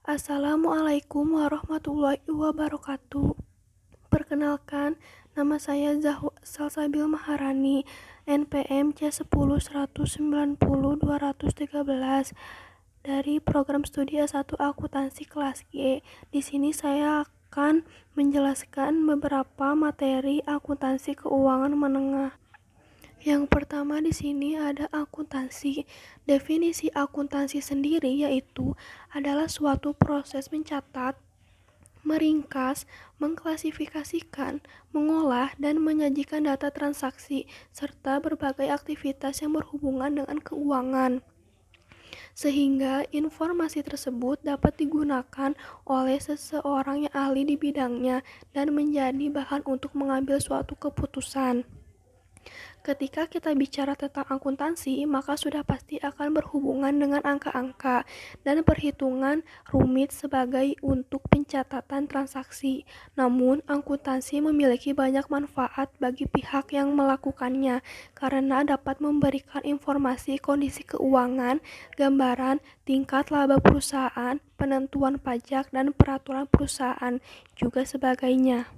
Assalamualaikum warahmatullahi wabarakatuh. Perkenalkan, nama saya Salsabil Maharani, NPM C10 190 213 dari program studi S1 Akuntansi kelas G. Di sini saya akan menjelaskan beberapa materi akuntansi keuangan menengah. Yang pertama di sini ada akuntansi. Definisi akuntansi sendiri yaitu adalah suatu proses mencatat, meringkas, mengklasifikasikan, mengolah, dan menyajikan data transaksi, serta berbagai aktivitas yang berhubungan dengan keuangan. Sehingga informasi tersebut dapat digunakan oleh seseorang yang ahli di bidangnya dan menjadi bahan untuk mengambil suatu keputusan. Ketika kita bicara tentang akuntansi, maka sudah pasti akan berhubungan dengan angka-angka dan perhitungan rumit sebagai untuk pencatatan transaksi. Namun, akuntansi memiliki banyak manfaat bagi pihak yang melakukannya karena dapat memberikan informasi kondisi keuangan, gambaran tingkat laba perusahaan, penentuan pajak, dan peraturan perusahaan, juga sebagainya.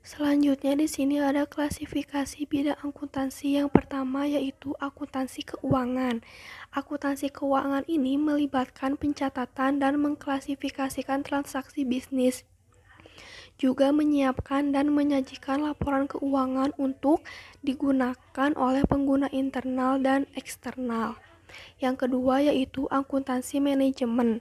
Selanjutnya di sini ada klasifikasi bidang akuntansi. Yang pertama yaitu akuntansi keuangan. Akuntansi keuangan ini melibatkan pencatatan dan mengklasifikasikan transaksi bisnis, juga menyiapkan dan menyajikan laporan keuangan untuk digunakan oleh pengguna internal dan eksternal. Yang kedua yaitu akuntansi manajemen.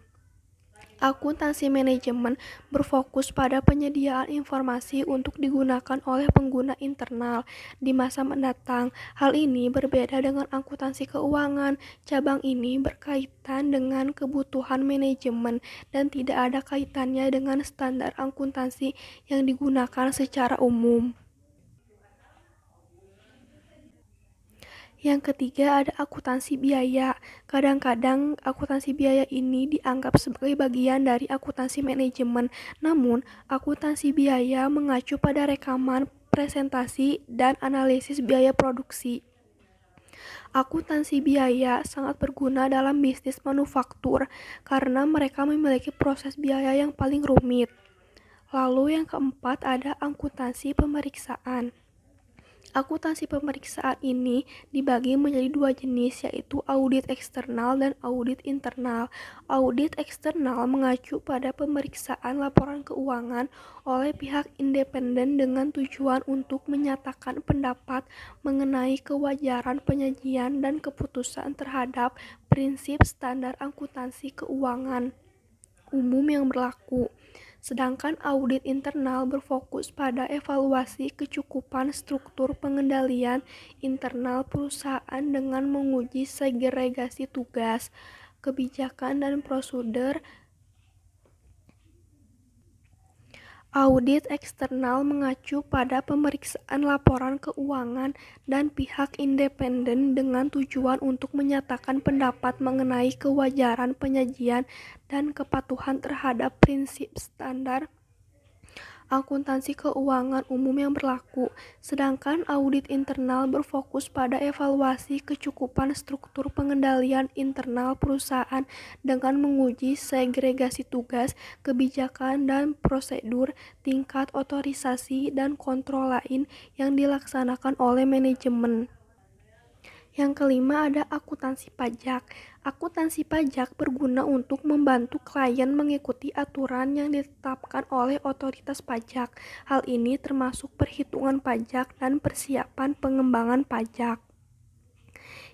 Akuntansi manajemen berfokus pada penyediaan informasi untuk digunakan oleh pengguna internal di masa mendatang. Hal ini berbeda dengan akuntansi keuangan. Cabang ini berkaitan dengan kebutuhan manajemen dan tidak ada kaitannya dengan standar akuntansi yang digunakan secara umum. Yang ketiga ada akuntansi biaya. Kadang-kadang akuntansi biaya ini dianggap sebagai bagian dari akuntansi manajemen. Namun, akuntansi biaya mengacu pada rekaman, presentasi, dan analisis biaya produksi. Akuntansi biaya sangat berguna dalam bisnis manufaktur karena mereka memiliki proses biaya yang paling rumit. Lalu yang keempat ada akuntansi pemeriksaan. Akuntansi pemeriksaan ini dibagi menjadi dua jenis yaitu audit eksternal dan audit internal. Audit eksternal mengacu pada pemeriksaan laporan keuangan oleh pihak independen dengan tujuan untuk menyatakan pendapat mengenai kewajaran penyajian dan keputusan terhadap prinsip standar akuntansi keuangan umum yang berlaku. Sedangkan audit internal berfokus pada evaluasi kecukupan struktur pengendalian internal perusahaan dengan menguji segregasi tugas, kebijakan, dan prosedur. Audit eksternal mengacu pada pemeriksaan laporan keuangan dan pihak independen dengan tujuan untuk menyatakan pendapat mengenai kewajaran penyajian dan kepatuhan terhadap prinsip standar akuntansi keuangan umum yang berlaku. Sedangkan audit internal berfokus pada evaluasi kecukupan struktur pengendalian internal perusahaan dengan menguji segregasi tugas, kebijakan, dan prosedur, tingkat otorisasi, dan kontrol lain yang dilaksanakan oleh manajemen. Yang kelima ada akuntansi pajak. Akuntansi pajak berguna untuk membantu klien mengikuti aturan yang ditetapkan oleh otoritas pajak. Hal ini termasuk perhitungan pajak dan persiapan pengembangan pajak.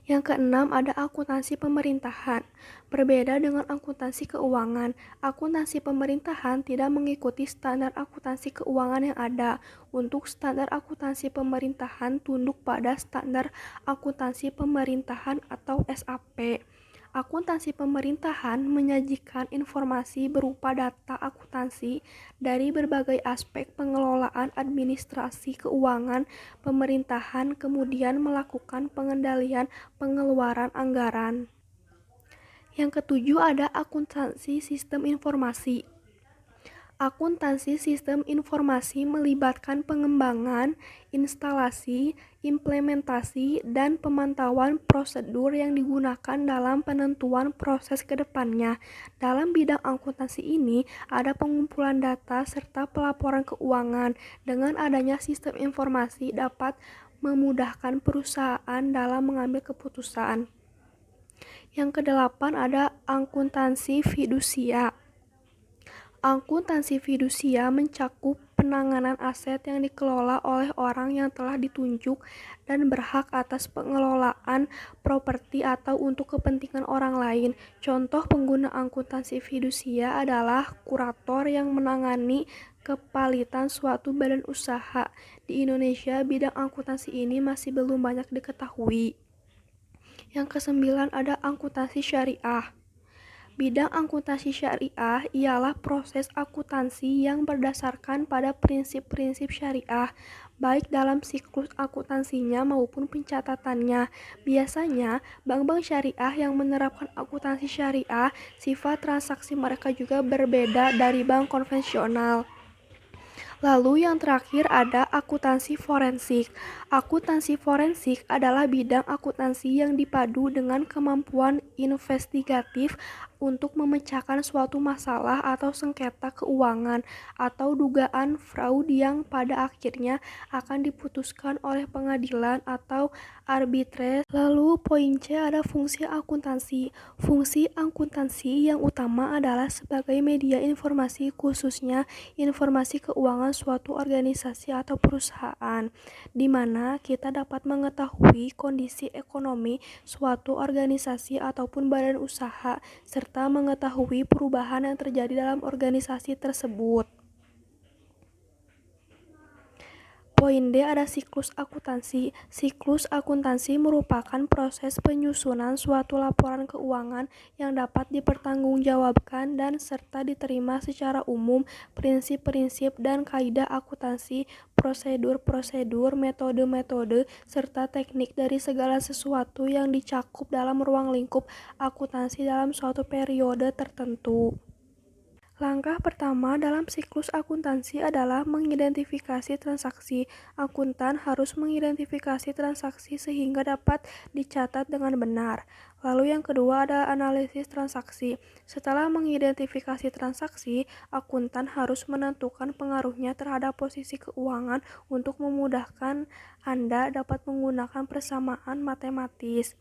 Yang keenam ada akuntansi pemerintahan. Berbeda dengan akuntansi keuangan, akuntansi pemerintahan tidak mengikuti standar akuntansi keuangan yang ada. Untuk standar akuntansi pemerintahan tunduk pada standar akuntansi pemerintahan atau SAP. Akuntansi pemerintahan menyajikan informasi berupa data akuntansi dari berbagai aspek pengelolaan administrasi keuangan pemerintahan, kemudian melakukan pengendalian pengeluaran anggaran. Yang ketujuh ada akuntansi sistem informasi. Akuntansi sistem informasi melibatkan pengembangan, instalasi, implementasi, dan pemantauan prosedur yang digunakan dalam penentuan proses ke depannya. Dalam bidang akuntansi ini, ada pengumpulan data serta pelaporan keuangan. Dengan adanya sistem informasi dapat memudahkan perusahaan dalam mengambil keputusan. Yang kedelapan ada akuntansi fidusia. Akuntansi fidusia mencakup penanganan aset yang dikelola oleh orang yang telah ditunjuk dan berhak atas pengelolaan properti atau untuk kepentingan orang lain. Contoh pengguna akuntansi fidusia adalah kurator yang menangani kepalitan suatu badan usaha. Di Indonesia, bidang akuntansi ini masih belum banyak diketahui. Yang kesembilan ada akuntansi syariah. Bidang akuntansi syariah ialah proses akuntansi yang berdasarkan pada prinsip-prinsip syariah, baik dalam siklus akuntansinya maupun pencatatannya. Biasanya, bank-bank syariah yang menerapkan akuntansi syariah, sifat transaksi mereka juga berbeda dari bank konvensional. Lalu yang terakhir ada akuntansi forensik. Akuntansi forensik adalah bidang akuntansi yang dipadu dengan kemampuan investigatif untuk memecahkan suatu masalah atau sengketa keuangan atau dugaan fraud yang pada akhirnya akan diputuskan oleh pengadilan atau arbitrase. Lalu poin C ada fungsi akuntansi. Fungsi akuntansi yang utama adalah sebagai media informasi, khususnya informasi keuangan suatu organisasi atau perusahaan, di mana kita dapat mengetahui kondisi ekonomi suatu organisasi ataupun badan usaha, serta mengetahui perubahan yang terjadi dalam organisasi tersebut. Poin D ada siklus akuntansi. Siklus akuntansi merupakan proses penyusunan suatu laporan keuangan yang dapat dipertanggungjawabkan dan serta diterima secara umum. Prinsip-prinsip dan kaidah akuntansi, prosedur-prosedur, metode-metode, serta teknik dari segala sesuatu yang dicakup dalam ruang lingkup akuntansi dalam suatu periode tertentu. Langkah pertama dalam siklus akuntansi adalah mengidentifikasi transaksi. Akuntan harus mengidentifikasi transaksi sehingga dapat dicatat dengan benar. Lalu yang kedua ada analisis transaksi. Setelah mengidentifikasi transaksi, akuntan harus menentukan pengaruhnya terhadap posisi keuangan untuk memudahkan Anda dapat menggunakan persamaan matematis.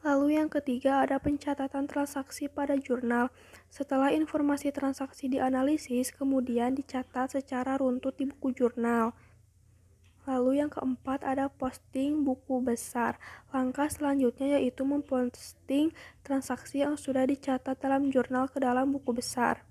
Lalu yang ketiga ada pencatatan transaksi pada jurnal. Setelah informasi transaksi dianalisis, kemudian dicatat secara runtut di buku jurnal. Lalu yang keempat ada posting buku besar. Langkah selanjutnya yaitu memposting transaksi yang sudah dicatat dalam jurnal ke dalam buku besar.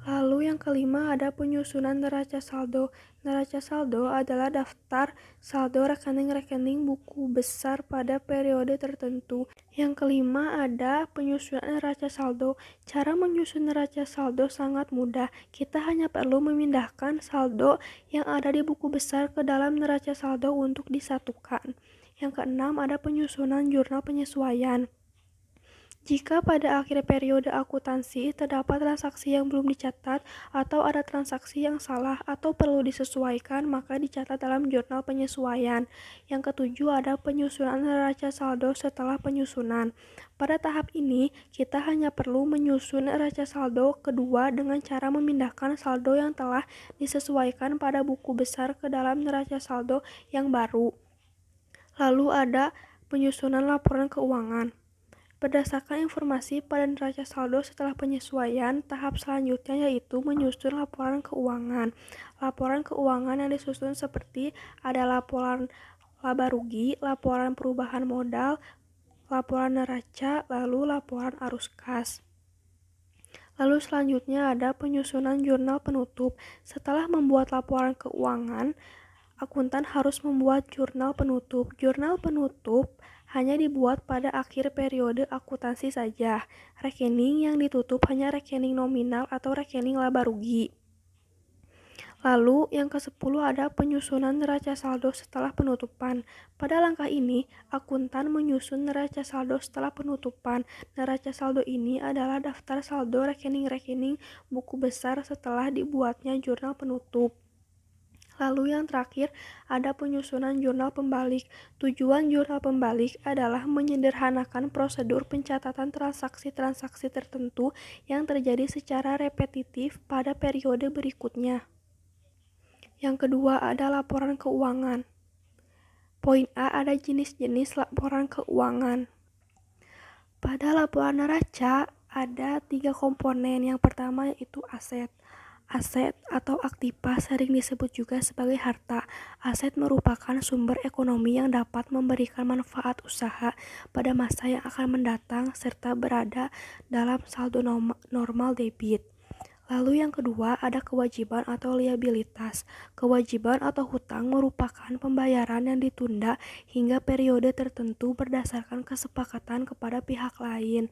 Lalu yang kelima ada penyusunan neraca saldo. Neraca saldo adalah daftar saldo rekening-rekening buku besar pada periode tertentu. Yang kelima ada penyusunan neraca saldo. Cara menyusun neraca saldo sangat mudah. Kita hanya perlu memindahkan saldo yang ada di buku besar ke dalam neraca saldo untuk disatukan. Yang keenam ada penyusunan jurnal penyesuaian. Jika pada akhir periode akuntansi terdapat transaksi yang belum dicatat atau ada transaksi yang salah atau perlu disesuaikan, maka dicatat dalam jurnal penyesuaian. Yang ketujuh ada penyusunan neraca saldo setelah penyusunan. Pada tahap ini, kita hanya perlu menyusun neraca saldo kedua dengan cara memindahkan saldo yang telah disesuaikan pada buku besar ke dalam neraca saldo yang baru. Lalu ada penyusunan laporan keuangan. Berdasarkan informasi pada neraca saldo setelah penyesuaian, tahap selanjutnya yaitu menyusun laporan keuangan. Laporan keuangan yang disusun seperti ada laporan laba rugi, laporan perubahan modal, laporan neraca, lalu laporan arus kas. Lalu selanjutnya ada penyusunan jurnal penutup. Setelah membuat laporan keuangan, akuntan harus membuat jurnal penutup. Jurnal penutup hanya dibuat pada akhir periode akuntansi saja. Rekening yang ditutup hanya rekening nominal atau rekening laba rugi. Lalu yang ke-10 ada penyusunan neraca saldo setelah penutupan. Pada langkah ini, akuntan menyusun neraca saldo setelah penutupan. Neraca saldo ini adalah daftar saldo rekening-rekening buku besar setelah dibuatnya jurnal penutup. Lalu yang terakhir ada penyusunan jurnal pembalik. Tujuan jurnal pembalik adalah menyederhanakan prosedur pencatatan transaksi-transaksi tertentu yang terjadi secara repetitif pada periode berikutnya. Yang kedua ada laporan keuangan. Poin A ada jenis-jenis laporan keuangan. Pada laporan neraca ada 3 komponen. Yang pertama yaitu aset. Aset atau aktiva sering disebut juga sebagai harta. Aset merupakan sumber ekonomi yang dapat memberikan manfaat usaha pada masa yang akan mendatang serta berada dalam saldo normal debit. Lalu yang kedua ada kewajiban atau liabilitas. Kewajiban atau hutang merupakan pembayaran yang ditunda hingga periode tertentu berdasarkan kesepakatan kepada pihak lain.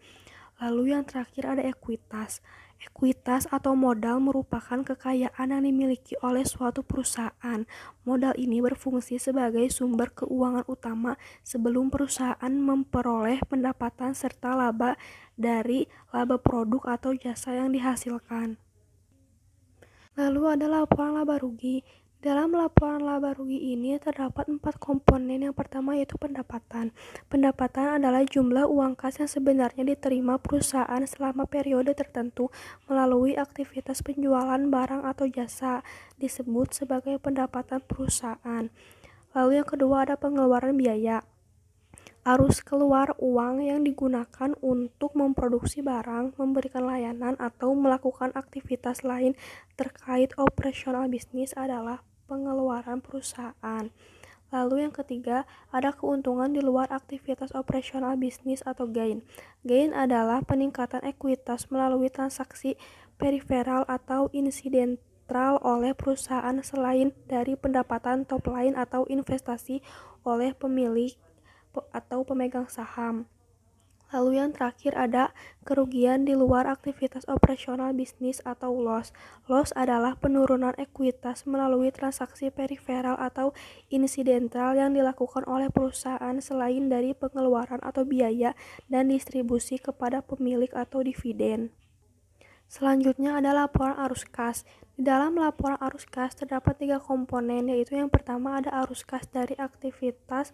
Lalu yang terakhir ada ekuitas. Ekuitas atau modal merupakan kekayaan yang dimiliki oleh suatu perusahaan. Modal ini berfungsi sebagai sumber keuangan utama sebelum perusahaan memperoleh pendapatan serta laba dari laba produk atau jasa yang dihasilkan. Lalu ada laporan laba rugi. Dalam laporan laba rugi ini terdapat 4 komponen. Yang pertama yaitu pendapatan. Pendapatan adalah jumlah uang kas yang sebenarnya diterima perusahaan selama periode tertentu melalui aktivitas penjualan barang atau jasa, disebut sebagai pendapatan perusahaan. Lalu yang kedua ada pengeluaran biaya. Arus keluar uang yang digunakan untuk memproduksi barang, memberikan layanan, atau melakukan aktivitas lain terkait operasional bisnis adalah pengeluaran perusahaan. Lalu yang ketiga, ada keuntungan di luar aktivitas operasional bisnis atau gain. Gain adalah peningkatan ekuitas melalui transaksi periferal atau insidental oleh perusahaan selain dari pendapatan top line atau investasi oleh pemilik atau pemegang saham. Lalu yang terakhir ada kerugian di luar aktivitas operasional bisnis atau loss. Loss adalah penurunan ekuitas melalui transaksi periferal atau insidental yang dilakukan oleh perusahaan selain dari pengeluaran atau biaya dan distribusi kepada pemilik atau dividen. Selanjutnya ada laporan arus kas. Di dalam laporan arus kas terdapat 3 komponen, yaitu yang pertama ada arus kas dari aktivitas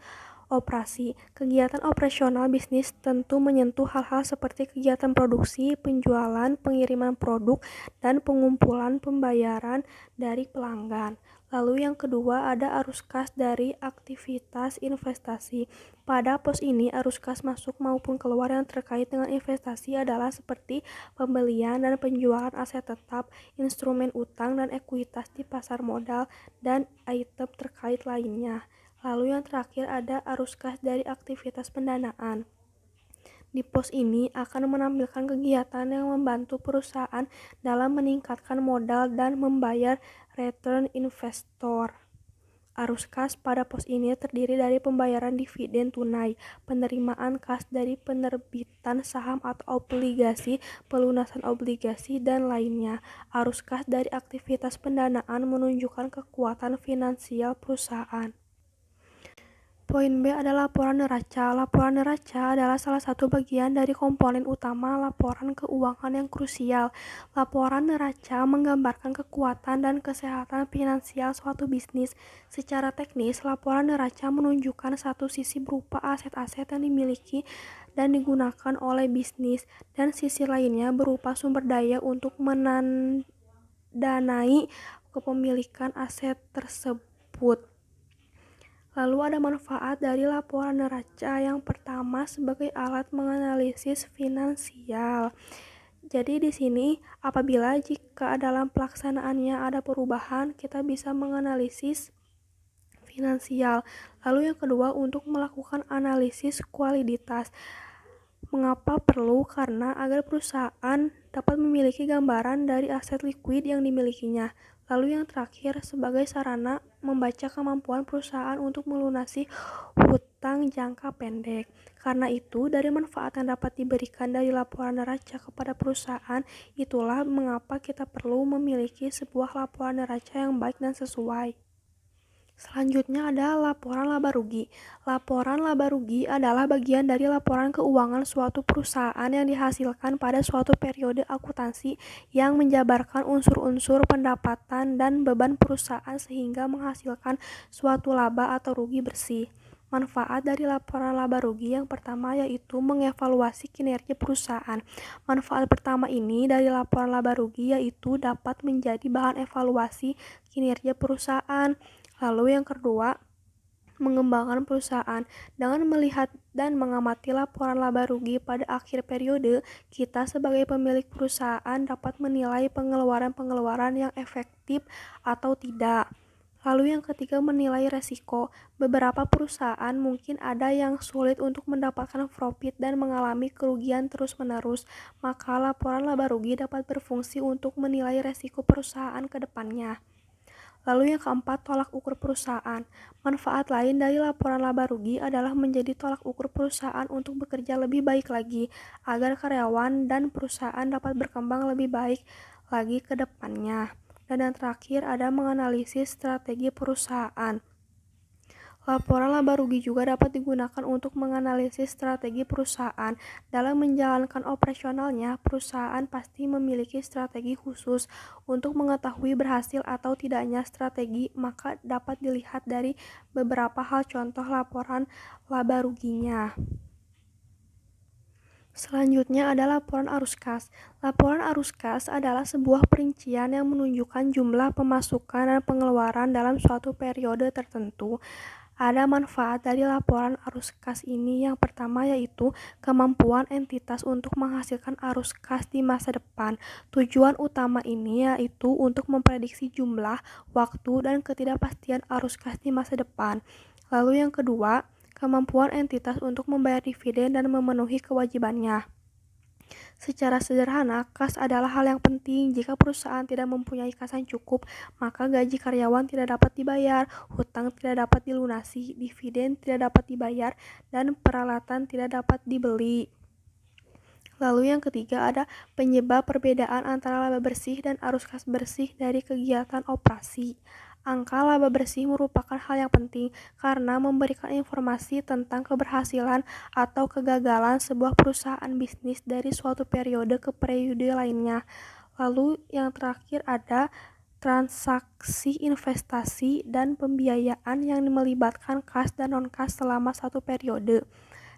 operasi. Kegiatan operasional bisnis tentu menyentuh hal-hal seperti kegiatan produksi, penjualan, pengiriman produk, dan pengumpulan pembayaran dari pelanggan. Lalu yang kedua ada arus kas dari aktivitas investasi. Pada pos ini arus kas masuk maupun keluar yang terkait dengan investasi adalah seperti pembelian dan penjualan aset tetap, instrumen utang dan ekuitas di pasar modal, dan item terkait lainnya. Lalu yang terakhir ada arus kas dari aktivitas pendanaan. Di pos ini akan menampilkan kegiatan yang membantu perusahaan dalam meningkatkan modal dan membayar return investor. Arus kas pada pos ini terdiri dari pembayaran dividen tunai, penerimaan kas dari penerbitan saham atau obligasi, pelunasan obligasi, dan lainnya. Arus kas dari aktivitas pendanaan menunjukkan kekuatan finansial perusahaan. Poin B adalah laporan neraca. Laporan neraca adalah salah satu bagian dari komponen utama laporan keuangan yang krusial. Laporan neraca menggambarkan kekuatan dan kesehatan finansial suatu bisnis. Secara teknis, laporan neraca menunjukkan satu sisi berupa aset-aset yang dimiliki dan digunakan oleh bisnis, dan sisi lainnya berupa sumber daya untuk mendanai kepemilikan aset tersebut. Lalu ada manfaat dari laporan neraca. Yang pertama sebagai alat menganalisis finansial. Jadi di sini apabila jika dalam pelaksanaannya ada perubahan, kita bisa menganalisis finansial. Lalu yang kedua untuk melakukan analisis kualitas. Mengapa perlu? Karena agar perusahaan dapat memiliki gambaran dari aset likuid yang dimilikinya. Lalu yang terakhir sebagai sarana membaca kemampuan perusahaan untuk melunasi hutang hutang jangka pendek. Karena itu, dari manfaat yang dapat diberikan dari laporan neraca kepada perusahaan, itulah mengapa kita perlu memiliki sebuah laporan neraca yang baik dan sesuai. Selanjutnya ada laporan laba rugi. Laporan laba rugi adalah bagian dari laporan keuangan suatu perusahaan yang dihasilkan pada suatu periode akuntansi yang menjabarkan unsur-unsur pendapatan dan beban perusahaan sehingga menghasilkan suatu laba atau rugi bersih. Manfaat dari laporan laba rugi yang pertama yaitu mengevaluasi kinerja perusahaan. Manfaat pertama ini dari laporan laba rugi yaitu dapat menjadi bahan evaluasi kinerja perusahaan. Lalu yang kedua, mengembangkan perusahaan. Dengan melihat dan mengamati laporan laba rugi pada akhir periode, kita sebagai pemilik perusahaan dapat menilai pengeluaran-pengeluaran yang efektif atau tidak. Lalu yang ketiga, menilai resiko. Beberapa perusahaan mungkin ada yang sulit untuk mendapatkan profit dan mengalami kerugian terus-menerus, maka laporan laba rugi dapat berfungsi untuk menilai resiko perusahaan ke depannya. Lalu yang keempat, tolak ukur perusahaan. Manfaat lain dari laporan laba rugi adalah menjadi tolak ukur perusahaan untuk bekerja lebih baik lagi, agar karyawan dan perusahaan dapat berkembang lebih baik lagi ke depannya. Dan yang terakhir ada menganalisis strategi perusahaan. Laporan laba rugi juga dapat digunakan untuk menganalisis strategi perusahaan. Dalam menjalankan operasionalnya, perusahaan pasti memiliki strategi khusus. Untuk mengetahui berhasil atau tidaknya strategi, maka dapat dilihat dari beberapa hal contoh laporan laba ruginya. Selanjutnya ada laporan arus kas. Laporan arus kas adalah sebuah perincian yang menunjukkan jumlah pemasukan dan pengeluaran dalam suatu periode tertentu. Ada manfaat dari laporan arus kas ini. Yang pertama yaitu kemampuan entitas untuk menghasilkan arus kas di masa depan. Tujuan utama ini yaitu untuk memprediksi jumlah, waktu, dan ketidakpastian arus kas di masa depan. Lalu yang kedua, kemampuan entitas untuk membayar dividen dan memenuhi kewajibannya. Secara sederhana, kas adalah hal yang penting. Jika perusahaan tidak mempunyai kas yang cukup, maka gaji karyawan tidak dapat dibayar, hutang tidak dapat dilunasi, dividen tidak dapat dibayar, dan peralatan tidak dapat dibeli. Lalu yang ketiga ada penyebab perbedaan antara laba bersih dan arus kas bersih dari kegiatan operasi. Angka laba bersih merupakan hal yang penting karena memberikan informasi tentang keberhasilan atau kegagalan sebuah perusahaan bisnis dari suatu periode ke periode lainnya. Lalu yang terakhir ada transaksi investasi dan pembiayaan yang melibatkan kas dan non-kas selama satu periode.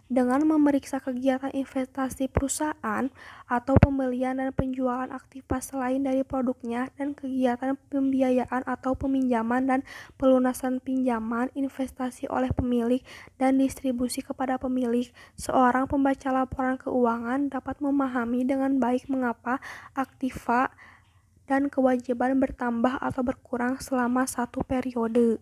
Dengan memeriksa kegiatan investasi perusahaan atau pembelian dan penjualan aktiva selain dari produknya dan kegiatan pembiayaan atau peminjaman dan pelunasan pinjaman investasi oleh pemilik dan distribusi kepada pemilik, seorang pembaca laporan keuangan dapat memahami dengan baik mengapa aktiva dan kewajiban bertambah atau berkurang selama satu periode.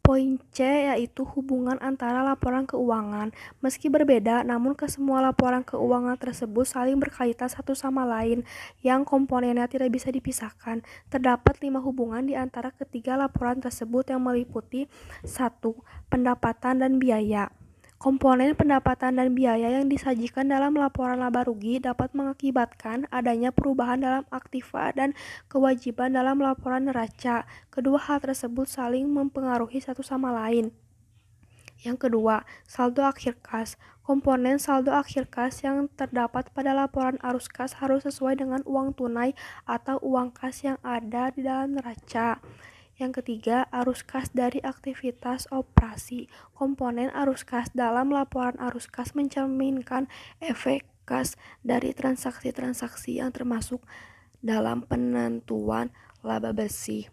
Poin C yaitu hubungan antara laporan keuangan. Meski berbeda, namun kesemua laporan keuangan tersebut saling berkaitan satu sama lain yang komponennya tidak bisa dipisahkan. Terdapat 5 hubungan di antara ketiga laporan tersebut yang meliputi 1. Pendapatan dan biaya. Komponen pendapatan dan biaya yang disajikan dalam laporan laba rugi dapat mengakibatkan adanya perubahan dalam aktiva dan kewajiban dalam laporan neraca. Kedua hal tersebut saling mempengaruhi satu sama lain. Yang kedua, saldo akhir kas. Komponen saldo akhir kas yang terdapat pada laporan arus kas harus sesuai dengan uang tunai atau uang kas yang ada di dalam neraca. Yang ketiga, arus kas dari aktivitas operasi. Komponen arus kas dalam laporan arus kas mencerminkan efek kas dari transaksi-transaksi yang termasuk dalam penentuan laba bersih.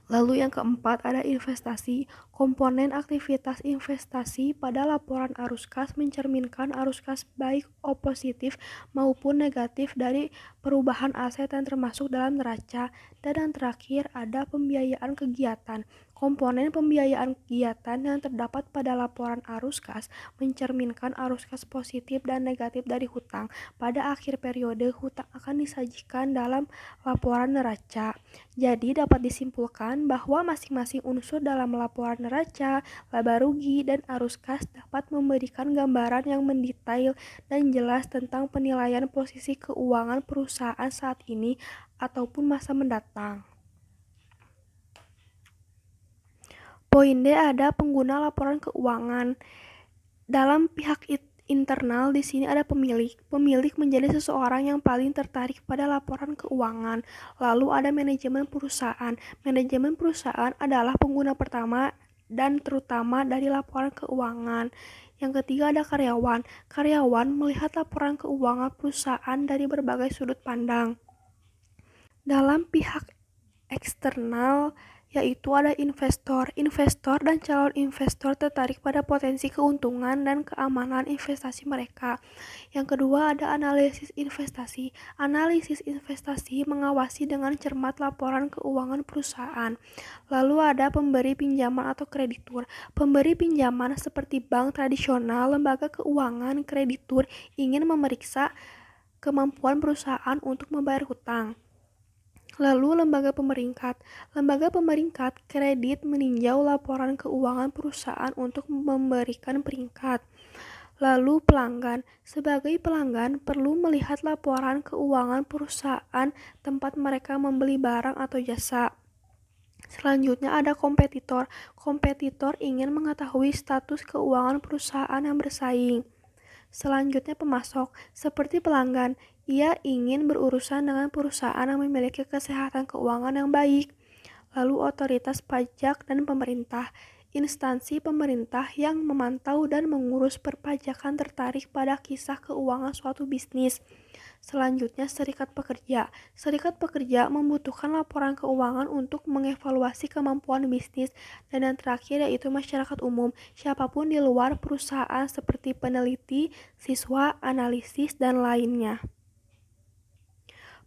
Lalu yang keempat ada investasi. Komponen aktivitas investasi pada laporan arus kas mencerminkan arus kas baik positif maupun negatif dari perubahan aset yang termasuk dalam neraca. Dan yang terakhir ada pembiayaan kegiatan. Komponen pembiayaan kegiatan yang terdapat pada laporan arus kas mencerminkan arus kas positif dan negatif dari hutang. Pada akhir periode, hutang akan disajikan dalam laporan neraca. Jadi dapat disimpulkan memastikan bahwa masing-masing unsur dalam laporan neraca, laba rugi, dan arus kas dapat memberikan gambaran yang mendetail dan jelas tentang penilaian posisi keuangan perusahaan saat ini ataupun masa mendatang. Poin D ada pengguna laporan keuangan. Dalam pihak internal di sini ada pemilik. Pemilik menjadi seseorang yang paling tertarik pada laporan keuangan. Lalu ada manajemen perusahaan. Manajemen perusahaan adalah pengguna pertama dan terutama dari laporan keuangan. Yang ketiga ada karyawan. Karyawan melihat laporan keuangan perusahaan dari berbagai sudut pandang. Dalam pihak eksternal yaitu ada investor. Investor dan calon investor tertarik pada potensi keuntungan dan keamanan investasi mereka. Yang kedua ada analisis investasi. Analisis investasi mengawasi dengan cermat laporan keuangan perusahaan. Lalu ada pemberi pinjaman atau kreditur. Pemberi pinjaman seperti bank tradisional, lembaga keuangan, kreditur ingin memeriksa kemampuan perusahaan untuk membayar hutang. Lalu lembaga pemeringkat. Lembaga pemeringkat kredit meninjau laporan keuangan perusahaan untuk memberikan peringkat. Lalu pelanggan. Sebagai pelanggan perlu melihat laporan keuangan perusahaan tempat mereka membeli barang atau jasa. Selanjutnya ada kompetitor. Kompetitor ingin mengetahui status keuangan perusahaan yang bersaing. Selanjutnya pemasok, seperti pelanggan, ia ingin berurusan dengan perusahaan yang memiliki kesehatan keuangan yang baik. Lalu otoritas pajak dan pemerintah, instansi pemerintah yang memantau dan mengurus perpajakan tertarik pada kisah keuangan suatu bisnis. Selanjutnya serikat pekerja. Serikat pekerja membutuhkan laporan keuangan untuk mengevaluasi kemampuan bisnis. Dan yang terakhir yaitu masyarakat umum, siapapun di luar perusahaan seperti peneliti, siswa, analisis, dan lainnya.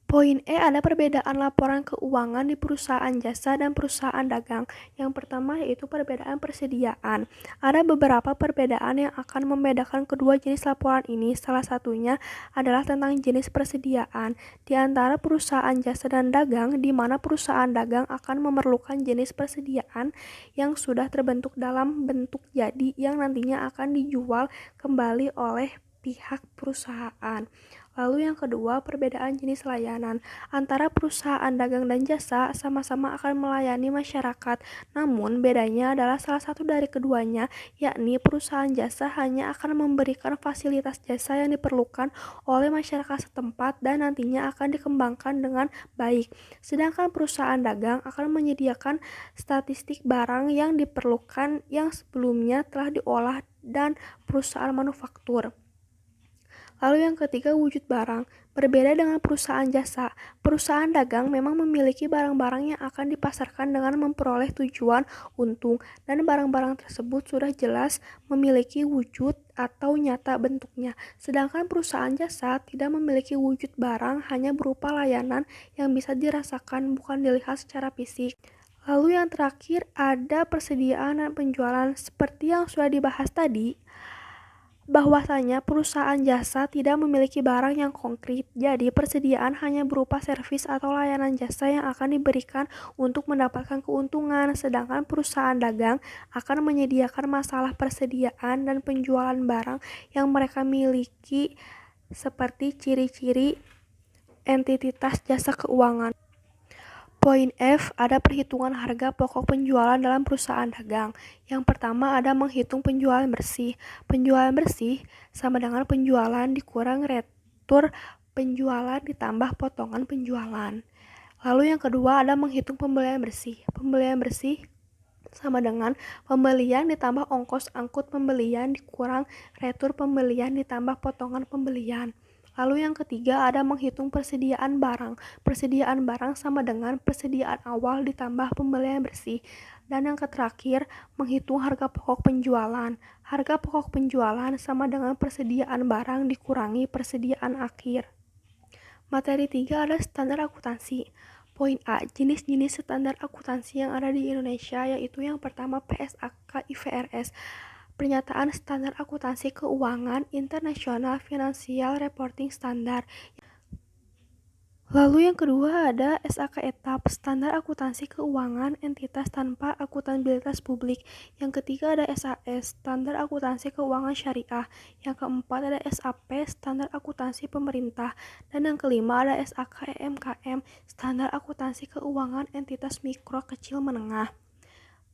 Poin E ada perbedaan laporan keuangan di perusahaan jasa dan perusahaan dagang. Yang pertama yaitu perbedaan persediaan. Ada beberapa perbedaan yang akan membedakan kedua jenis laporan ini. Salah satunya adalah tentang jenis persediaan. Di antara perusahaan jasa dan dagang, di mana perusahaan dagang akan memerlukan jenis persediaan yang sudah terbentuk dalam bentuk jadi yang nantinya akan dijual kembali oleh pihak perusahaan. Lalu yang kedua, perbedaan jenis layanan. Antara perusahaan dagang dan jasa sama-sama akan melayani masyarakat. Namun bedanya adalah salah satu dari keduanya, yakni perusahaan jasa hanya akan memberikan fasilitas jasa yang diperlukan oleh masyarakat setempat dan nantinya akan dikembangkan dengan baik. Sedangkan perusahaan dagang akan menyediakan statistik barang yang diperlukan yang sebelumnya telah diolah dan perusahaan manufaktur. Lalu yang ketiga, wujud barang. Berbeda dengan perusahaan jasa, perusahaan dagang memang memiliki barang-barang yang akan dipasarkan dengan memperoleh tujuan untung, dan barang-barang tersebut sudah jelas memiliki wujud atau nyata bentuknya. Sedangkan perusahaan jasa tidak memiliki wujud barang, hanya berupa layanan yang bisa dirasakan bukan dilihat secara fisik. Lalu yang terakhir ada persediaan dan penjualan. Seperti yang sudah dibahas tadi, bahwasanya perusahaan jasa tidak memiliki barang yang konkret, jadi persediaan hanya berupa servis atau layanan jasa yang akan diberikan untuk mendapatkan keuntungan, sedangkan perusahaan dagang akan menyediakan masalah persediaan dan penjualan barang yang mereka miliki seperti ciri-ciri entitas jasa keuangan. Poin F ada perhitungan harga pokok penjualan dalam perusahaan dagang. Yang pertama ada menghitung penjualan bersih. Penjualan bersih sama dengan penjualan dikurang retur penjualan ditambah potongan penjualan. Lalu yang kedua ada menghitung pembelian bersih. Pembelian bersih sama dengan pembelian ditambah ongkos angkut pembelian dikurang retur pembelian ditambah potongan pembelian. Lalu yang ketiga ada menghitung persediaan barang. Persediaan barang sama dengan persediaan awal ditambah pembelian bersih. Dan yang terakhir menghitung harga pokok penjualan. Harga pokok penjualan sama dengan persediaan barang dikurangi persediaan akhir. Materi 3 ada standar akuntansi. Poin A, jenis-jenis standar akuntansi yang ada di Indonesia yaitu yang pertama PSAK IFRS. Pernyataan Standar Akuntansi Keuangan Internasional Financial Reporting Standard. Lalu yang kedua ada SAK etap, standar akuntansi keuangan entitas tanpa akuntabilitas publik. Yang ketiga ada SAS, standar akuntansi keuangan syariah. Yang keempat ada SAP, standar akuntansi pemerintah. Dan yang kelima ada SAK EMKM, standar akuntansi keuangan entitas mikro kecil menengah.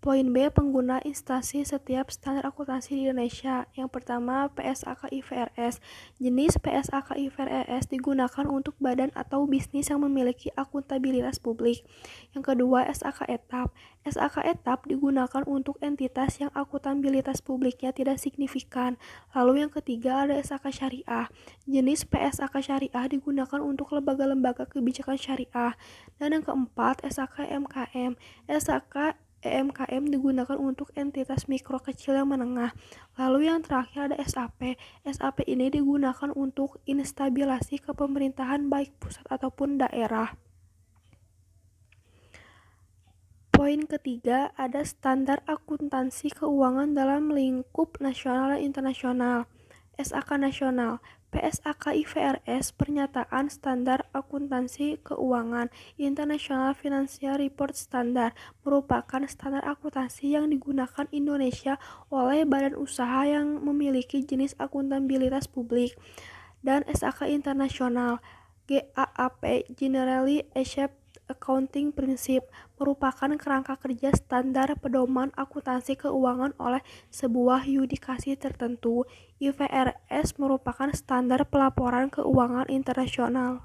Poin B. Pengguna instansi setiap standar akuntansi di Indonesia. Yang pertama, PSAK IFRS. Jenis PSAK IFRS digunakan untuk badan atau bisnis yang memiliki akuntabilitas publik. Yang kedua, SAK etap. SAK etap digunakan untuk entitas yang akuntabilitas publiknya tidak signifikan. Lalu yang ketiga ada SAK syariah. Jenis PSAK syariah digunakan untuk lembaga-lembaga kebijakan syariah. Dan yang keempat, SAK MKM. SAK EMKM digunakan untuk entitas mikro kecil yang menengah. Lalu yang terakhir ada SAP. SAP ini digunakan untuk instabilasi kepemerintahan baik pusat ataupun daerah. Poin ketiga ada standar akuntansi keuangan dalam lingkup nasional dan internasional. SAK nasional. PSAK IFRS Pernyataan Standar Akuntansi Keuangan International Financial Report Standard merupakan standar akuntansi yang digunakan Indonesia oleh badan usaha yang memiliki jenis akuntabilitas publik. Dan SAK internasional GAAP Generally Accepted Accounting Principle merupakan kerangka kerja standar pedoman akuntansi keuangan oleh sebuah yudikasi tertentu. IFRS merupakan standar pelaporan keuangan internasional.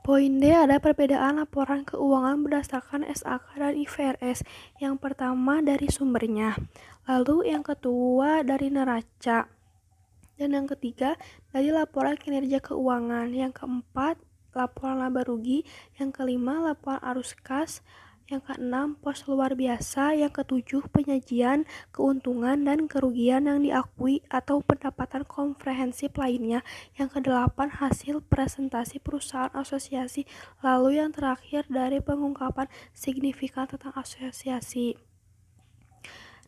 Poin D ada perbedaan laporan keuangan berdasarkan SAK dan IFRS. Yang pertama dari sumbernya, lalu yang kedua dari neraca, dan yang ketiga dari laporan kinerja keuangan. Yang keempat laporan laba rugi, yang kelima laporan arus kas, yang keenam pos luar biasa, yang ketujuh penyajian keuntungan dan kerugian yang diakui atau pendapatan komprehensif lainnya, yang kedelapan hasil presentasi perusahaan asosiasi, lalu yang terakhir dari pengungkapan signifikan tentang asosiasi.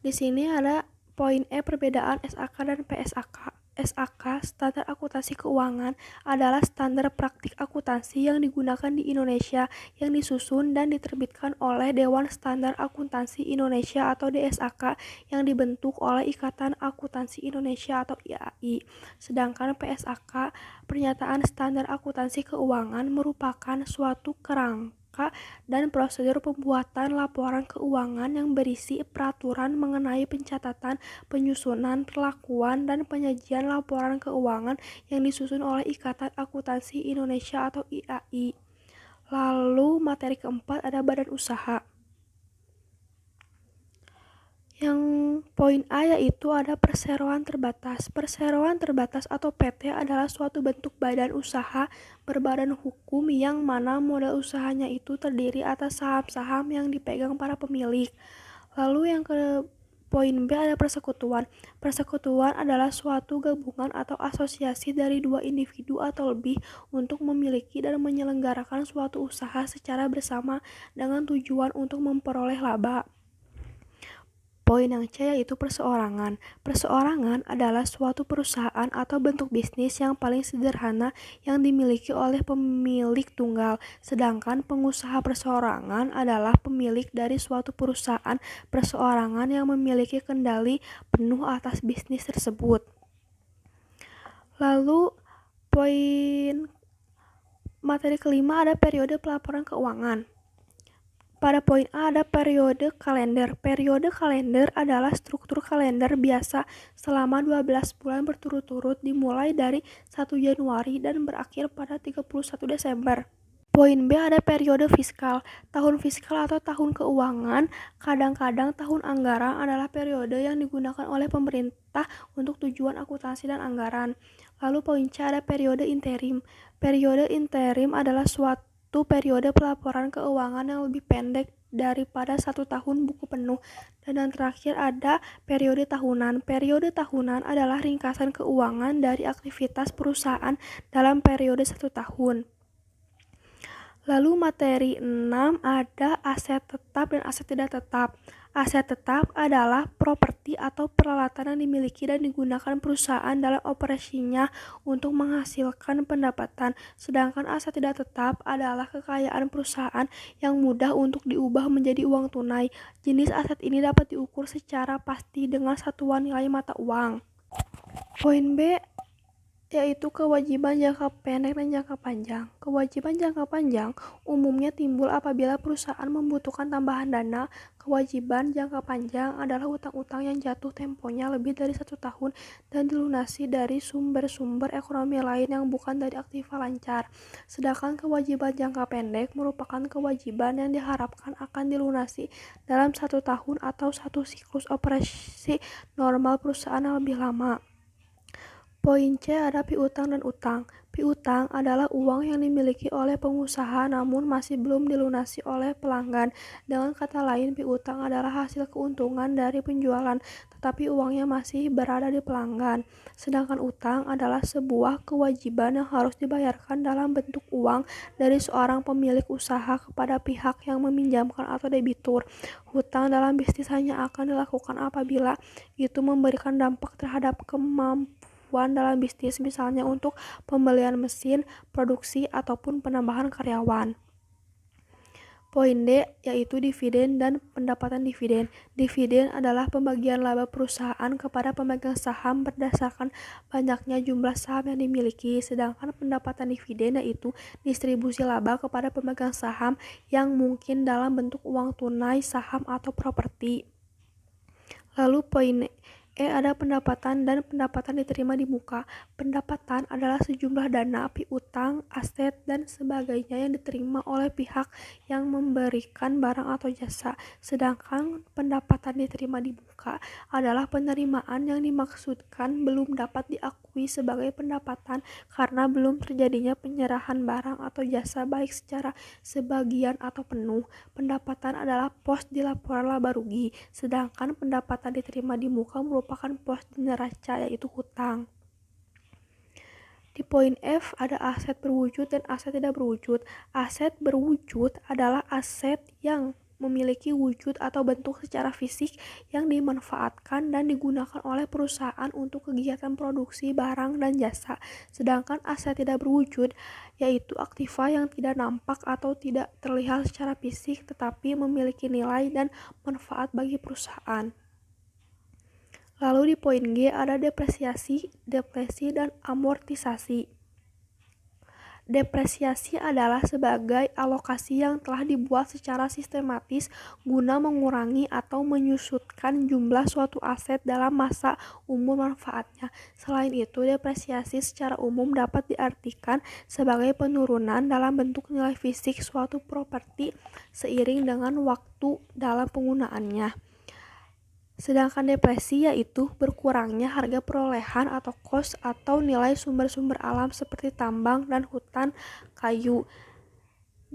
Di sini ada poin E perbedaan SAK dan PSAK. SAK, standar akuntansi keuangan, adalah standar praktik akuntansi yang digunakan di Indonesia yang disusun dan diterbitkan oleh Dewan Standar Akuntansi Indonesia atau DSAK yang dibentuk oleh Ikatan Akuntansi Indonesia atau IAI. Sedangkan PSAK, Pernyataan Standar Akuntansi Keuangan, merupakan suatu kerangka dan prosedur pembuatan laporan keuangan yang berisi peraturan mengenai pencatatan, penyusunan, perlakuan, dan penyajian laporan keuangan yang disusun oleh Ikatan Akuntansi Indonesia atau IAI. Lalu materi keempat ada badan usaha. Yang poin A yaitu ada perseroan terbatas. Perseroan terbatas atau PT adalah suatu bentuk badan usaha berbadan hukum yang mana modal usahanya itu terdiri atas saham-saham yang dipegang para pemilik. Lalu yang ke poin B ada persekutuan. Persekutuan adalah suatu gabungan atau asosiasi dari dua individu atau lebih untuk memiliki dan menyelenggarakan suatu usaha secara bersama dengan tujuan untuk memperoleh laba. Poin yang C yaitu perseorangan. Perseorangan adalah suatu perusahaan atau bentuk bisnis yang paling sederhana yang dimiliki oleh pemilik tunggal, sedangkan pengusaha perseorangan adalah pemilik dari suatu perusahaan perseorangan yang memiliki kendali penuh atas bisnis tersebut. Lalu poin materi kelima ada periode pelaporan keuangan. Pada poin A ada periode kalender. Periode kalender adalah struktur kalender biasa selama 12 bulan berturut-turut dimulai dari 1 Januari dan berakhir pada 31 Desember. Poin B ada periode fiskal. Tahun fiskal atau tahun keuangan, kadang-kadang tahun anggaran, adalah periode yang digunakan oleh pemerintah untuk tujuan akuntansi dan anggaran. Lalu poin C ada periode interim. Periode interim adalah suatu periode pelaporan keuangan yang lebih pendek daripada 1 tahun buku penuh. Dan yang terakhir ada periode tahunan. Periode tahunan adalah ringkasan keuangan dari aktivitas perusahaan dalam periode 1 tahun. Lalu materi 6 ada aset tetap dan aset tidak tetap. Aset tetap adalah properti atau peralatan yang dimiliki dan digunakan perusahaan dalam operasinya untuk menghasilkan pendapatan, sedangkan aset tidak tetap adalah kekayaan perusahaan yang mudah untuk diubah menjadi uang tunai. Jenis aset ini dapat diukur secara pasti dengan satuan nilai mata uang. Poin B yaitu kewajiban jangka pendek dan jangka panjang. Kewajiban jangka panjang umumnya timbul apabila perusahaan membutuhkan tambahan dana. Kewajiban jangka panjang adalah utang-utang yang jatuh temponya lebih dari 1 tahun dan dilunasi dari sumber-sumber ekonomi lain yang bukan dari aktiva lancar. Sedangkan kewajiban jangka pendek merupakan kewajiban yang diharapkan akan dilunasi dalam 1 tahun atau 1 siklus operasi normal perusahaan yang lebih lama. Poin C ada piutang dan utang. Piutang adalah uang yang dimiliki oleh pengusaha namun masih belum dilunasi oleh pelanggan. Dengan kata lain, piutang adalah hasil keuntungan dari penjualan, tetapi uangnya masih berada di pelanggan. Sedangkan utang adalah sebuah kewajiban yang harus dibayarkan dalam bentuk uang dari seorang pemilik usaha kepada pihak yang meminjamkan atau debitur. Hutang dalam bisnis hanya akan dilakukan apabila itu memberikan dampak terhadap kemampuan dalam bisnis, misalnya untuk pembelian mesin, produksi, ataupun penambahan karyawan. Poin D yaitu dividen dan pendapatan dividen. Dividen adalah pembagian laba perusahaan kepada pemegang saham berdasarkan banyaknya jumlah saham yang dimiliki, sedangkan pendapatan dividen yaitu distribusi laba kepada pemegang saham yang mungkin dalam bentuk uang tunai, saham, atau properti. Lalu poin ada pendapatan dan pendapatan diterima di muka. Pendapatan adalah sejumlah dana, piutang, aset, dan sebagainya yang diterima oleh pihak yang memberikan barang atau jasa. Sedangkan pendapatan diterima di muka adalah penerimaan yang dimaksudkan belum dapat diakui sebagai pendapatan karena belum terjadinya penyerahan barang atau jasa baik secara sebagian atau penuh. Pendapatan adalah pos di laporan laba rugi, sedangkan pendapatan diterima di muka merupakan pos di neraca yaitu hutang. Di poin F ada aset berwujud dan aset tidak berwujud. Aset berwujud adalah aset yang memiliki wujud atau bentuk secara fisik yang dimanfaatkan dan digunakan oleh perusahaan untuk kegiatan produksi barang dan jasa. Sedangkan aset tidak berwujud yaitu aktiva yang tidak nampak atau tidak terlihat secara fisik tetapi memiliki nilai dan manfaat bagi perusahaan. Lalu di poin G ada depresiasi, depresi, dan amortisasi. Depresiasi adalah sebagai alokasi yang telah dibuat secara sistematis guna mengurangi atau menyusutkan jumlah suatu aset dalam masa umur manfaatnya. Selain itu, depresiasi secara umum dapat diartikan sebagai penurunan dalam bentuk nilai fisik suatu properti seiring dengan waktu dalam penggunaannya. Sedangkan depresi yaitu berkurangnya harga perolehan atau cost atau nilai sumber-sumber alam seperti tambang dan hutan kayu.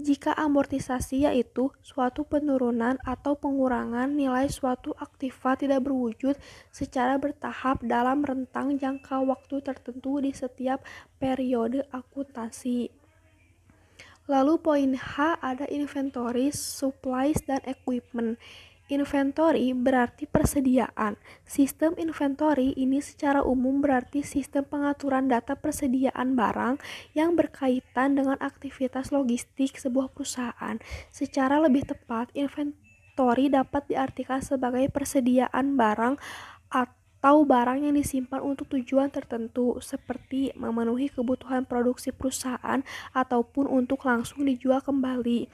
Jika amortisasi yaitu suatu penurunan atau pengurangan nilai suatu aktiva tidak berwujud secara bertahap dalam rentang jangka waktu tertentu di setiap periode akuntansi. Lalu poin H ada inventory, supplies, dan equipment. Inventory berarti persediaan. Sistem inventory ini secara umum berarti sistem pengaturan data persediaan barang yang berkaitan dengan aktivitas logistik sebuah perusahaan. Secara lebih tepat, inventory dapat diartikan sebagai persediaan barang atau barang yang disimpan untuk tujuan tertentu seperti memenuhi kebutuhan produksi perusahaan ataupun untuk langsung dijual kembali.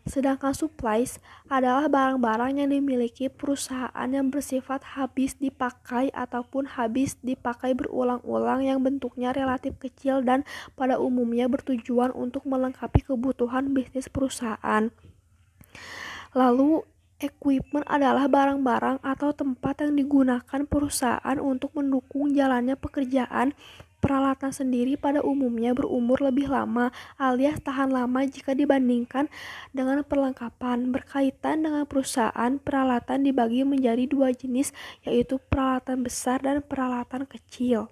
Sedangkan supplies adalah barang-barang yang dimiliki perusahaan yang bersifat habis dipakai ataupun habis dipakai berulang-ulang yang bentuknya relatif kecil dan pada umumnya bertujuan untuk melengkapi kebutuhan bisnis perusahaan. Lalu equipment adalah barang-barang atau tempat yang digunakan perusahaan untuk mendukung jalannya pekerjaan. Peralatan sendiri pada umumnya berumur lebih lama alias tahan lama jika dibandingkan dengan perlengkapan. Berkaitan dengan perusahaan, peralatan dibagi menjadi 2 jenis yaitu peralatan besar dan peralatan kecil.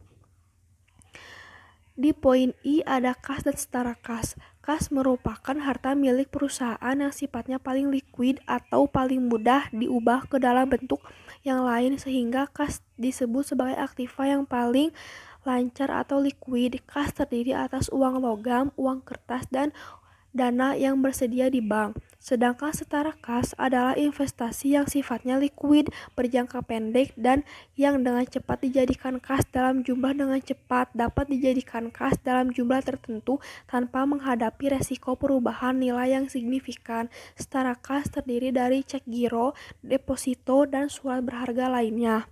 Di poin I ada kas dan setara kas. Kas merupakan harta milik perusahaan yang sifatnya paling likuid atau paling mudah diubah ke dalam bentuk yang lain sehingga kas disebut sebagai aktiva yang paling lancar atau likuid. Kas terdiri atas uang logam, uang kertas, dan dana yang bersedia di bank. Sedangkan setara kas adalah investasi yang sifatnya likuid, berjangka pendek, dan yang dengan cepat dijadikan kas dalam jumlah dengan cepat dapat dijadikan kas dalam jumlah tertentu tanpa menghadapi resiko perubahan nilai yang signifikan. Setara kas terdiri dari cek giro, deposito, dan surat berharga lainnya.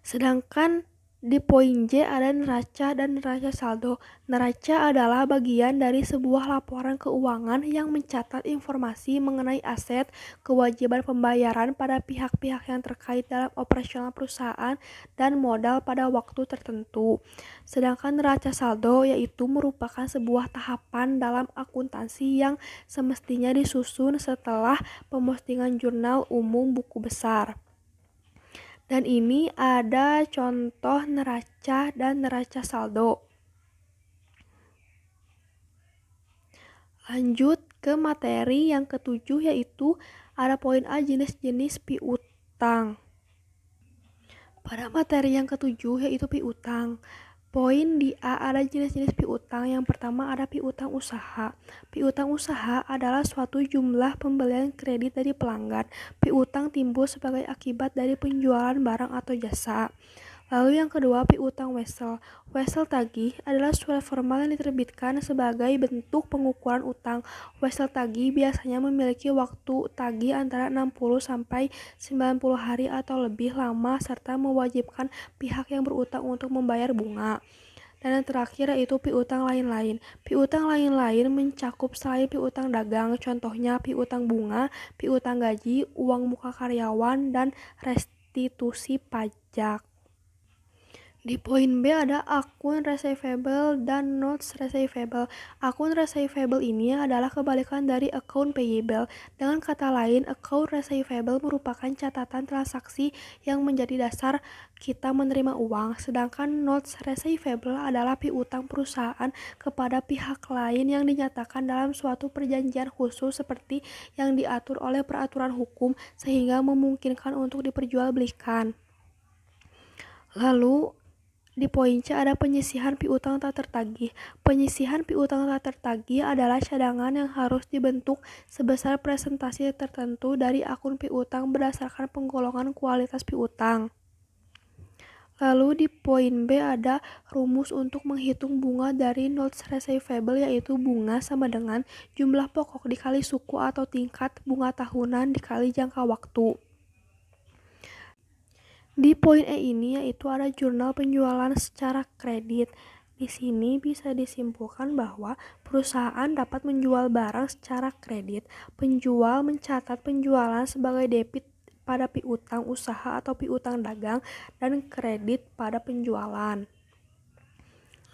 Sedangkan di poin J ada neraca dan neraca saldo. Neraca adalah bagian dari sebuah laporan keuangan yang mencatat informasi mengenai aset, kewajiban pembayaran pada pihak-pihak yang terkait dalam operasional perusahaan, dan modal pada waktu tertentu. Sedangkan neraca saldo yaitu merupakan sebuah tahapan dalam akuntansi yang semestinya disusun setelah pemostingan jurnal umum buku besar. Dan ini ada contoh neraca dan neraca saldo. Lanjut ke materi yang ketujuh yaitu ada poin A, jenis-jenis piutang. Pada materi yang ketujuh yaitu piutang. Poin di A ada jenis-jenis piutang. Yang pertama ada piutang usaha. Piutang usaha adalah suatu jumlah pembelian kredit dari pelanggan. Piutang timbul sebagai akibat dari penjualan barang atau jasa. Lalu yang kedua piutang wesel. Wesel tagih adalah surat formal yang diterbitkan sebagai bentuk pengukuran utang. Wesel tagih biasanya memiliki waktu tagih antara 60 sampai 90 hari atau lebih lama serta mewajibkan pihak yang berutang untuk membayar bunga. Dan yang terakhir yaitu piutang lain-lain. Piutang lain-lain mencakup selain piutang dagang, contohnya piutang bunga, piutang gaji, uang muka karyawan, dan restitusi pajak. Di poin B ada akun receivable dan notes receivable. Akun receivable ini adalah kebalikan dari account payable. Dengan kata lain, account receivable merupakan catatan transaksi yang menjadi dasar kita menerima uang, sedangkan notes receivable adalah piutang perusahaan kepada pihak lain yang dinyatakan dalam suatu perjanjian khusus seperti yang diatur oleh peraturan hukum sehingga memungkinkan untuk diperjualbelikan. Lalu di poin C ada penyisihan piutang tak tertagih. Penyisihan piutang tak tertagih adalah cadangan yang harus dibentuk sebesar presentasi tertentu dari akun piutang berdasarkan penggolongan kualitas piutang. Lalu di poin B ada rumus untuk menghitung bunga dari notes receivable yaitu bunga sama dengan jumlah pokok dikali suku atau tingkat bunga tahunan dikali jangka waktu. Di poin E ini yaitu ada jurnal penjualan secara kredit. Di sini bisa disimpulkan bahwa perusahaan dapat menjual barang secara kredit. Penjual mencatat penjualan sebagai debit pada piutang usaha atau piutang dagang dan kredit pada penjualan.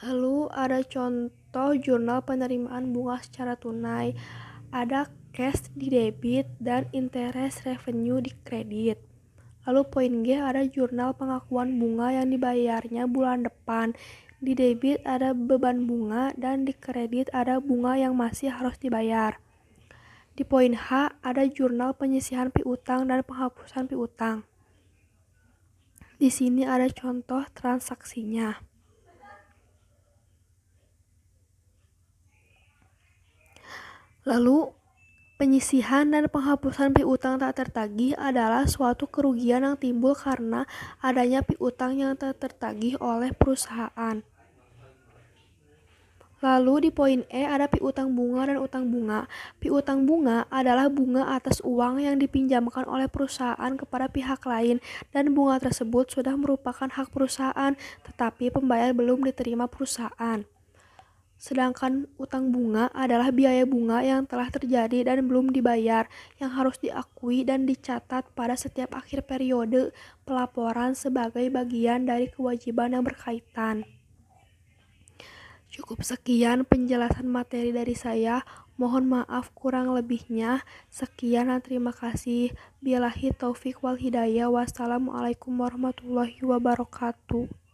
Lalu ada contoh jurnal penerimaan bunga secara tunai. Ada cash di debit dan interest revenue di kredit. Lalu poin G ada jurnal pengakuan bunga yang dibayarnya bulan depan. Di debit ada beban bunga dan di kredit ada bunga yang masih harus dibayar. Di poin H ada jurnal penyisihan piutang dan penghapusan piutang. Di sini ada contoh transaksinya. Lalu penyisihan dan penghapusan piutang tak tertagih adalah suatu kerugian yang timbul karena adanya piutang yang tak tertagih oleh perusahaan. Lalu di poin E ada piutang bunga dan utang bunga. Piutang bunga adalah bunga atas uang yang dipinjamkan oleh perusahaan kepada pihak lain dan bunga tersebut sudah merupakan hak perusahaan tetapi pembayar belum diterima perusahaan. Sedangkan utang bunga adalah biaya bunga yang telah terjadi dan belum dibayar, yang harus diakui dan dicatat pada setiap akhir periode pelaporan sebagai bagian dari kewajiban yang berkaitan. Cukup sekian penjelasan materi dari saya. Mohon maaf kurang lebihnya. Sekian dan terima kasih. Billahi taufik wal hidayah. Wassalamualaikum warahmatullahi wabarakatuh.